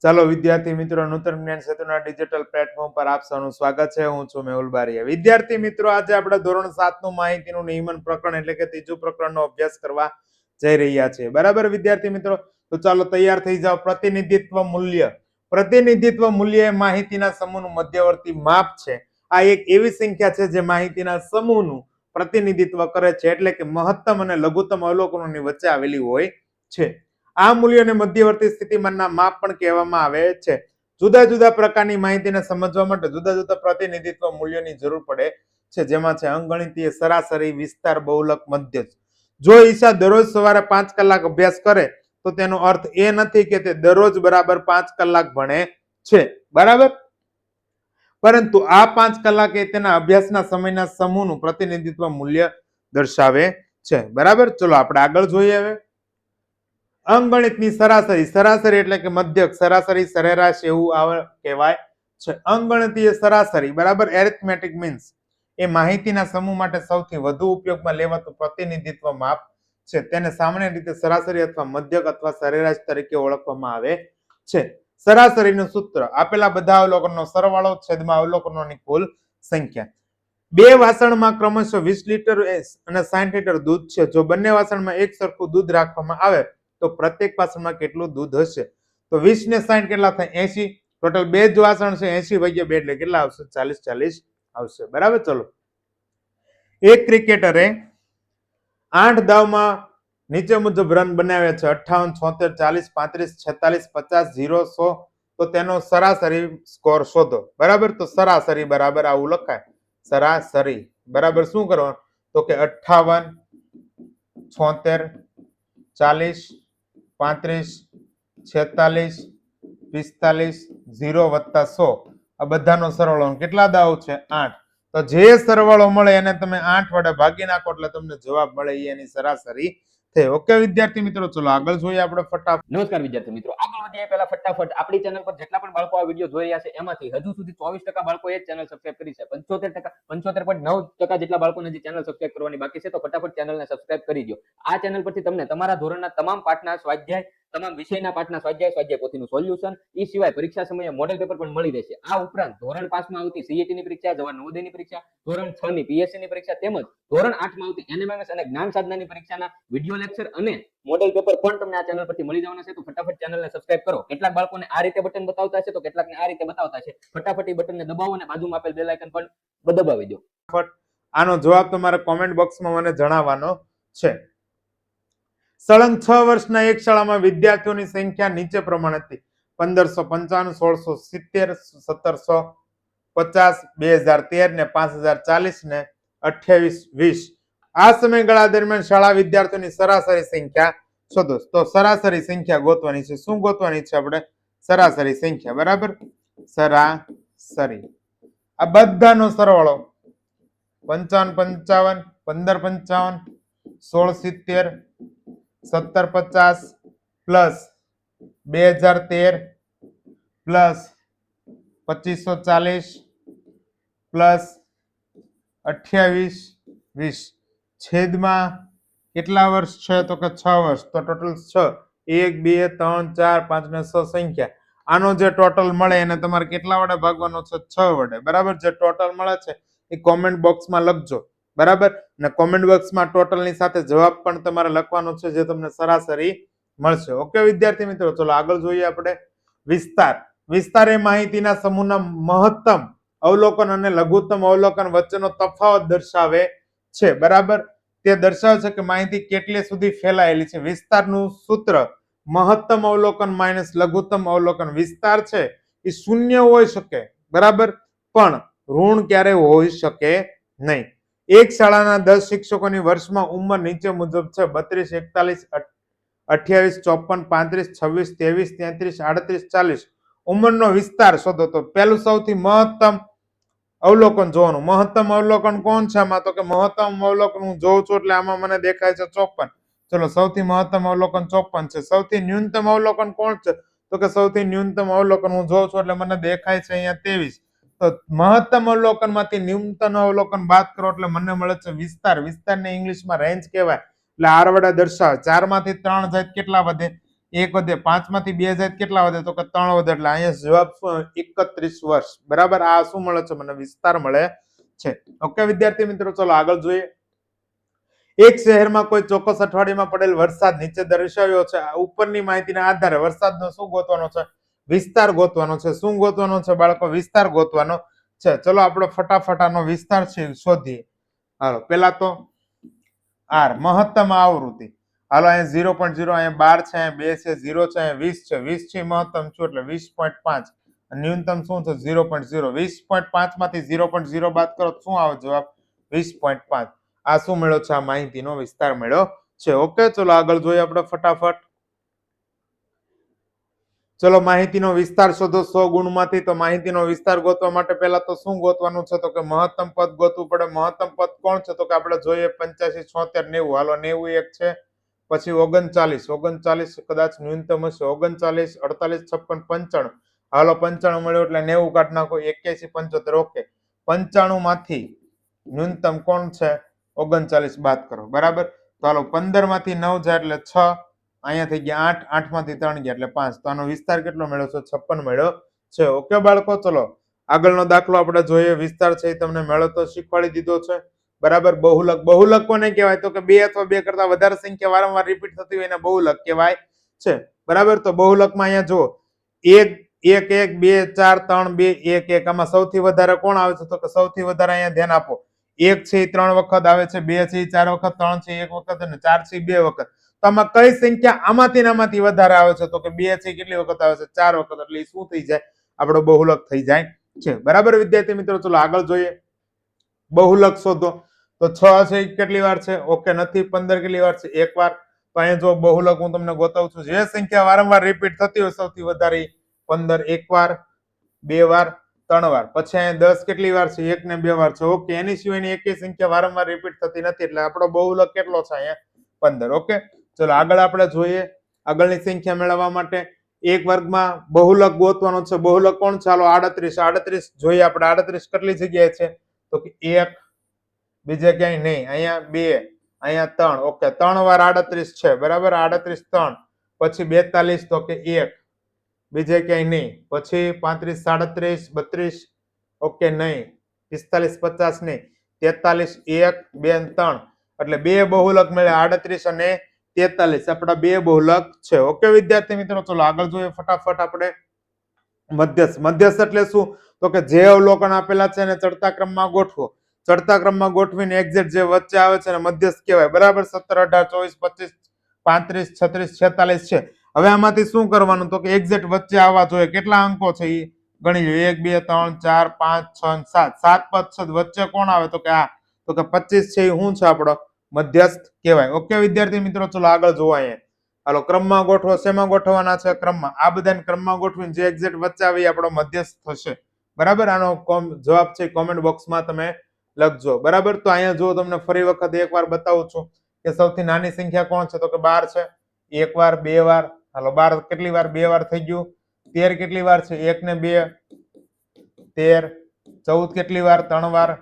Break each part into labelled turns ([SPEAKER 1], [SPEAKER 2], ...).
[SPEAKER 1] ચાલો વિદ્યાર્થી મિત્રો, નૂતન જ્ઞાન સેતુના ડિજિટલ પ્લેટફોર્મ પર આપ સૌનું સ્વાગત છે. હું છું મેહુલ બારિયા. વિદ્યાર્થી મિત્રો, આજે આપણે ધોરણ 7 નું માહિતીનું નિયમન પ્રકરણ એટલે કે ત્રીજું પ્રકરણનો અભ્યાસ કરવા જઈ રહ્યા છીએ. બરાબર વિદ્યાર્થી મિત્રો, તો ચાલો તૈયાર થઈ જાઓ. પ્રતિનિધિત્વ મૂલ્ય. પ્રતિનિધિત્વ મૂલ્ય એ માહિતીના સમૂહનું મધ્યવર્તી માપ છે. આ એક એવી સંખ્યા છે જે માહિતીના સમૂહનું પ્રતિનિધિત્વ કરે છે, એટલે કે મહત્તમ અને લઘુત્તમ અવલોકનોની વચ્ચે આવેલી હોય છે. આ મૂલ્યોને મધ્યવર્તી સ્થિતિમાનના માપ પણ કહેવામાં આવે છે. જુદા જુદા પ્રકારની માહિતીને સમજવા માટે જુદા જુદા પ્રતિનિધિત્વ મૂલ્યોની જરૂર પડે છે, જેમાં છે અંકગણિતીય, સરાસરી, વિસ્તાર, બહુલક, મધ્યક. જો ઈશા દરરોજ સવારે 5 કલાક અભ્યાસ કરે તો તેનો અર્થ એ નથી કે તે દરરોજ બરાબર 5 કલાક ભણે છે, બરાબર, પરંતુ આ 5 કલાક એ તેના અભ્યાસના સમયના સમૂહનું પ્રતિનિધિત્વ મૂલ્ય દર્શાવે છે. બરાબર, ચલો આપણે આગળ જોઈએ. હવે અંકગણિતની સરાસરી. સરાસરી એટલે કે મધ્યક, સરાસરી, સરેરાશ એવું કહેવાય છે. અંકગણિતીય સરાસરી બરાબર એરિથમેટિક મીન્સ એ માહિતીના સમૂહ માટે સૌથી વધુ ઉપયોગમાં લેવાતું પ્રતિનિધિત્વ માપ છે. તેને સામાન્ય રીતે સરાસરી અથવા મધ્યક અથવા સરેરાશ તરીકે ઓળખવામાં આવે છે. સરાસરીનું સૂત્ર. આપેલા બધા અવલોકનનો સરવાળો છેદમાં અવલોકનોની કુલ સંખ્યા. બે વાસણમાં ક્રમશઃ 20 લીટર અને 60 લીટર દૂધ છે. જો બંને વાસણમાં એક સરખું દૂધ રાખવામાં આવે તો પ્રત્યેક વાસણમાં કેટલું દૂધ હશે? તો 20 ને 60 કેટલા થાય? 80. ટોટલ બે જ વાસણ છે, 80 ભાગ્યા 2 એટલે કેટલા આવશે? 40 આવશે. બરાબર, ચલો. એક ક્રિકેટરે 8 દાવમાં નીચે મુજબ રન બનાવ્યા છે: 58, 76, 40, 45, 50, 0, 100. તો તેનો સરાસરી સ્કોર શોધો. બરાબર, તો સરાસરી બરાબર આવું લખાય, સરાસરી બરાબર શું કરવાનું? તો કે 58, 76, 40, 35, 46, 45, 0 વત્તા 100. આ બધાનો સરવાળો કેટલા દાવ છે? 8. તો જે સરવાળો મળે એને તમે 8 વડે ભાગી નાખો એટલે તમને જવાબ મળે, એની સરાસરી થઈ. ઓકે વિદ્યાર્થી મિત્રો, ચલો આગળ જોઈએ આપણે ફટાફટ.
[SPEAKER 2] નમસ્કાર વિદ્યાર્થી મિત્રો, આગળ વધીએ પહેલા ફટાફટ આપણી ચેનલ પર જેટલા પણ બાળકો આ વિડીયો જોઈ રહ્યા છે એમાંથી હજુ સુધી 24% બાળકોએ ચેનલ સબસ્ક્રાઇબ કરી છે. 75.9% જેટલા બાળકોને જે ચેનલ સબસ્ક્રાઇબ કરવાની બાકી છે, તો ફટાફટ ચેનલને સબસ્ક્રાઇબ કરી દો. આ ચેનલ પરથી તમને તમારા ધોરણના તમામ પાઠના સ્વાધ્યાય, તમામ વિષયના પાઠના સ્વાધ્યાય પોથીનું સોલ્યુશન, એ સિવાય પરીક્ષા સમયે મોડેલ પેપર પણ મળી રહેશે. આ ઉપરાંત ધોરણ 5 માં આવતી સીઈટી ની પરીક્ષા, જવાહર નવોદયની પરીક્ષા, ધોરણ 6 ની પીએસસી ની પરીક્ષા તેમજ ધોરણ 8 માં આવતી એનએમએમએસ અને જ્ઞાન સાધનાની પરીક્ષાના વિડિયો લેક્ચર અને મોડેલ પેપર પણ તમને આ ચેનલ પરથી મળી જવાના છે. તો ફટાફટ ચેનલને સબસ્ક્રાઇબ કરો. કેટલાક બાળકોને આ રીતે બટન બતાવતા છે તો કેટલાકને આ રીતે બતાવતા છે. ફટાફટ એ બટનને દબાવો અને બાજુમાં આપેલ બેલ આઇકન પણ દબાવી દો.
[SPEAKER 1] આનો જવાબ તમારે કોમેન્ટ બોક્સમાં મને જણાવવાનો છે. સળંગ 6 વર્ષના એક શાળામાં વિદ્યાર્થીઓની સંખ્યા નીચે પ્રમાણે હતી: 1555, 1670, 1750, 2013 ને 5040 ને 2820. આ સમયગાળા દરમિયાન શાળા વિદ્યાર્થીઓની સરાસરી સંખ્યા શોધો. તો સરાસરી સંખ્યા ગોતવાની છે. શું ગોતવાની છે આપણે? સરાસરી સંખ્યા. બરાબર, સરાસરી. આ બધાનો સરવાળો 55, 55, 1555, 1670, 1750 પ્લસ 2013 પ્લસ 2540 પ્લસ 2820 છેદમાં કેટલા વર્ષ છે? તો કે 6 વર્ષ. તો ટોટલ 6. 1, 2, 3, 4, 5 ને 6 સંખ્યા. આનો જે ટોટલ મળે એને તમારે કેટલા વડે ભાગવાનો છે? 6 વડે. બરાબર, જે ટોટલ મળે છે એ કોમેન્ટ બોક્સમાં લખજો. બરાબર, અને કોમેન્ટ બોક્સમાં ટોટલની સાથે જવાબ પણ તમારે લખવાનો છે, જે તમને સરાસરી મળશે. ઓકે વિદ્યાર્થી મિત્રો, ચલો આગળ જોઈએ આપણે વિસ્તાર. વિસ્તાર એ માહિતીના સમૂહના મહત્તમ અવલોકન અને લઘુત્તમ અવલોકન વચ્ચેનો તફાવત દર્શાવે છે. બરાબર, તે દર્શાવે છે કે માહિતી કેટલે સુધી ફેલાયેલી છે. વિસ્તારનું સૂત્ર મહત્તમ અવલોકન માઇનસ લઘુત્તમ અવલોકન. વિસ્તાર છે એ શૂન્ય હોઈ શકે, બરાબર, પણ ઋણ ક્યારે હોઈ શકે નહીં. એક શાળાના 10 શિક્ષકોની વર્ષમાં ઉંમર નીચે મુજબ છે: 32, 41, 28, 54, 35, 26, 23, 33, 40. ઉંમરનો વિસ્તાર શોધો. તો પેલું સૌથી મહત્તમ અવલોકન જોવાનું. મહત્તમ અવલોકન કોણ છે આમાં? તો કે મહત્તમ અવલોકન હું જોઉં છું એટલે આમાં મને દેખાય છે 54. ચલો, સૌથી મહત્તમ અવલોકન 54 છે. સૌથી ન્યૂનતમ અવલોકન કોણ છે? તો કે સૌથી ન્યૂનતમ અવલોકન હું જોઉં છું એટલે મને દેખાય છે અહીંયા 23. તો મહત્તમ અવલોકન માંથી ન્યૂનતમ અવલોકન બાદ કરો એટલે મને મળે છે વિસ્તાર. વિસ્તારને ઇંગ્લિશમાં રેન્જ કહેવાય. એટલે આર વડે દર્શાવે. 4 માંથી 3 જાય તો કેટલા વધે? 1 વધે. 5 માંથી 2 જાય તો કેટલા વધે? તો કે 3 વધે. એટલે અહીંયા જવાબ શું? 31 વર્ષ. બરાબર. આ શું મળે છે મને? વિસ્તાર મળે છે. ઓકે વિદ્યાર્થી મિત્રો, ચલો આગળ જોઈએ. એક શહેરમાં કોઈ ચોક્કસ અઠવાડિયામાં પડેલ વરસાદ નીચે દર્શાવ્યો છે. આ ઉપરની માહિતીના આધારે વરસાદનો શું ગોતવાનો છે? વિસ્તાર ગોતવાનો છે. શું ગોતવાનો છે બાળકો? વિસ્તાર ગોતવાનો છે. ચલો આપણે ફટાફટ આનો વિસ્તાર છે શોધીએ. હાલો, પેલા તો આર મહત્તમ આવૃત્તિ. હાલો, અહીંયા 0.0, અહીંયા 12 છે, અહીંયા 2 છે, 0 છે, અહીંયા 20 છે. 20 છે મહત્તમ શું? એટલે 20.5. ન્યૂનતમ શું છે? 0.0. 20.5 માંથી 0.0 બાદ કરો તો શું આવે જવાબ? 20.5. આ શું મળ્યો છે? આ માહિતીનો વિસ્તાર મળ્યો છે. ઓકે, ચલો આગળ જોઈએ આપણે ફટાફટ. ચલો માહિતીનો વિસ્તાર શોધો 100 ગુણમાંથી. તો માહિતીનો વિસ્તાર ગોતવા માટે પહેલા તો શું ગોતવાનું છે? તો કે મહત્તમ પદ ગોતવું પડે. મહત્તમ પદ કોણ છે? તો કે આપણે જોઈએ 85, 76, 90. હાલો, 90 એક છે, પછી 39, 39 કદાચ ન્યૂનતમ હશે. 39, 48, 56, 95. હાલો, 95 મળ્યો એટલે 90 કાઢ નાખો. 81, 75. ઓકે, 95 માંથી ન્યૂનતમ કોણ છે? 39 બાદ કરો. બરાબર. તો હાલો, 15 માંથી 9 જાય એટલે 6. અહીંયા થઈ ગયા 8, 8 માંથી 3 ગયા એટલે 5. તો આનો વિસ્તાર કેટલો મળ્યો છે? 56 મળ્યો છે. ઓકે બાળકો, ચલો આગળનો દાખલો આપણે જોઈએ. વિસ્તાર છે એ તમને મળ્યો તો શીખવાડી દીધો છે. બરાબર. બહુલક. બહુલક કોને કહેવાય? તો કે 2 અથવા 2 કરતા વધારે સંખ્યા વારંવાર રિપીટ થતી હોય એને બહુલક કહેવાય છે. બરાબર. તો બહુલકમાં અહીંયા જુઓ 1 1 1 2 4 3 2 1 1. આમાં સૌથી વધારે કોણ આવે છે? તો કે સૌથી વધારે અહીંયા ધ્યાન આપો. 1 છે એ 3 વખત આવે છે, 2 છે એ 4 વખત, 3 છે 1 વખત અને 4 છે 2 વખત. તો આમાં કઈ સંખ્યા આમાંથી ને આમાંથી વધારે આવે છે? તો કે 2 છે કેટલી વખત આવે છે? 4 વખત. એટલે એ શું થઈ જાય? આપણો બહુલક થઈ જાય છે. બરાબર વિદ્યાર્થી મિત્રો, ચલો આગળ જોઈએ. બહુલક શોધો. તો 6 છે એ કેટલી વાર છે? ઓકે નથી. 15 કેટલી વાર છે? એક વાર. તો અહીંયા જો બહુલક હું તમને બતાવું છું. જે સંખ્યા વારંવાર રિપીટ થતી હોય સૌથી વધારે 15 એક વાર, 2 વાર, 3 વાર. પછી અહીંયા 10 કેટલી વાર છે? 1 ને 2 વાર છે. ઓકે, એની સિવાયની એકેય સંખ્યા વારંવાર રિપીટ થતી નથી. એટલે આપણો બહુલક કેટલો છે? અહીંયા 15. ઓકે, ચલો આગળ આપણે જોઈએ. આગળની સંખ્યા મેળવવા માટે એક વર્ગમાં બહુલક ગોતવાનો છે. બહુલક કોણ? ચાલો 38. 38 જોઈએ આપણે. 38 કેટલી જગ્યાએ છે? તો કે 1, બીજે ક્યાંય નહીં. અહીંયા 2, અહીંયા 3. ઓકે, 3 વાર 38 છે. બરાબર. 38 3. પછી 42 તો કે 1, બીજે ક્યાંય નહીં. પછી 35 37 32. ઓકે નહીં. 45 50 નહીં. 43 1 2 3. એટલે 2 બહુલક મળ્યા. 38 અને 43 આપણા 2 બહુલક છે. ઓકે વિદ્યાર્થી મિત્રો, ચલો આગળ જોઈએ ફટાફટ આપણે. મધ્યસ્થ. મધ્યસ્થ એટલે શું? તો કે જે અવલોકન આપેલા છે એને ચડતા ક્રમમાં ગોઠવો. ચડતા ક્રમમાં ગોઠવીને એક્ઝેક્ટ જે વચ્ચે આવે છે એને મધ્યસ્થ કહેવાય. બરાબર. 17 18 24 25 35 36 46 છે. હવે આમાંથી શું કરવાનું? તો કે એક્ઝેક્ટ વચ્ચે આવવા જોઈએ. કેટલા અંકો છે એ ગણી લો. 1 2 3 4 5 6 7. 7 પદ છે વચ્ચે કોણ આવે? તો કે આ. તો કે 25 છે એ શું છે? આપણો મધ્યસ્થ કહેવાય. ઓકે વિદ્યાર્થી મિત્રો, ચલો આગળ જોવા. અહીંયા હાલો, ક્રમમાં ગોઠવો. શેમાં ગોઠવવાના છે? ક્રમમાં. આ બધાને ક્રમમાં ગોઠવીને જે એક્ઝેક્ટ વચ્ચે આવે એ આપણો મધ્યસ્થ થશે. બરાબર. આનો જવાબ છે કોમેન્ટ બોક્સમાં તમે લખજો. બરાબર. તો અહીંયા જો તમને ફરી વખત એકવાર બતાવું છું કે સૌથી નાની સંખ્યા કોણ છે? તો કે 12 છે. એક વાર, 2 વાર. હાલો, 12 કેટલી વાર? 2 વાર થઈ ગયું. 13 કેટલી વાર છે? 1 ને 2 13. 14 કેટલી વાર? 3 વાર.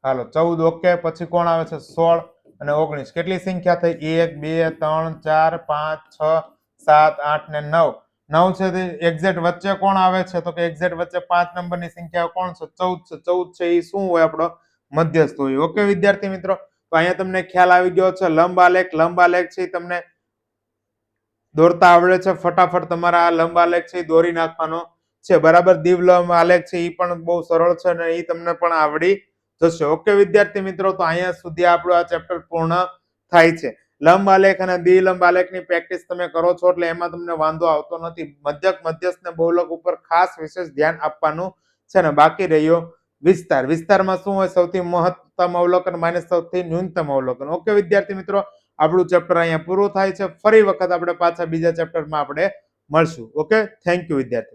[SPEAKER 1] હાલો 14. ઓકે, પછી કોણ આવે છે? 16 અને 19. કેટલી સંખ્યા થઈ? 1 2 3 4 5 6 7 8 ને 9. 9 છે તે એક્ઝેક્ટ વચ્ચે કોણ આવે છે? તો કે એક્ઝેક્ટ વચ્ચે 5 નંબરની સંખ્યા કોણ છે? 14 છે. 14 છે એ શું હોય? આપણો મધ્યસ્થ હોય. ઓકે વિદ્યાર્થી મિત્રો, તો અહીંયા તમને ખ્યાલ આવી ગયો છે. લંબ આલેખ. લંબ આલેખ છે તમને દોરતા આવડે છે. ફટાફટ તમારા આ લંબ આલેખ છે એ દોરી નાખવાનો છે. બરાબર. દિવ્લંબ આલેખ છે એ પણ બહુ સરળ છે અને એ તમને પણ આવડી જશે. ઓકે વિદ્યાર્થી મિત્રો, તો અહીંયા સુધી આપણું આ ચેપ્ટર પૂર્ણ થાય છે. લંબ આલેખ અને દ્વિલંબ આલેખની પ્રેક્ટિસ તમે કરો છો એટલે એમાં તમને વાંધો આવતો નથી. મધ્યક, મધ્યસ્થ ને બહુલક ઉપર ખાસ વિશેષ ધ્યાન આપવાનું છે ને બાકી રહ્યો વિસ્તાર. વિસ્તારમાં શું હોય? સૌથી મહત્તમ અવલોકન માઇનસ સૌથી ન્યૂનતમ અવલોકન. ઓકે વિદ્યાર્થી મિત્રો, આપણું ચેપ્ટર અહીંયા પૂરું થાય છે. ફરી વખત આપણે પાછા બીજા ચેપ્ટરમાં આપણે મળશું. ઓકે, થેન્ક યુ વિદ્યાર્થી.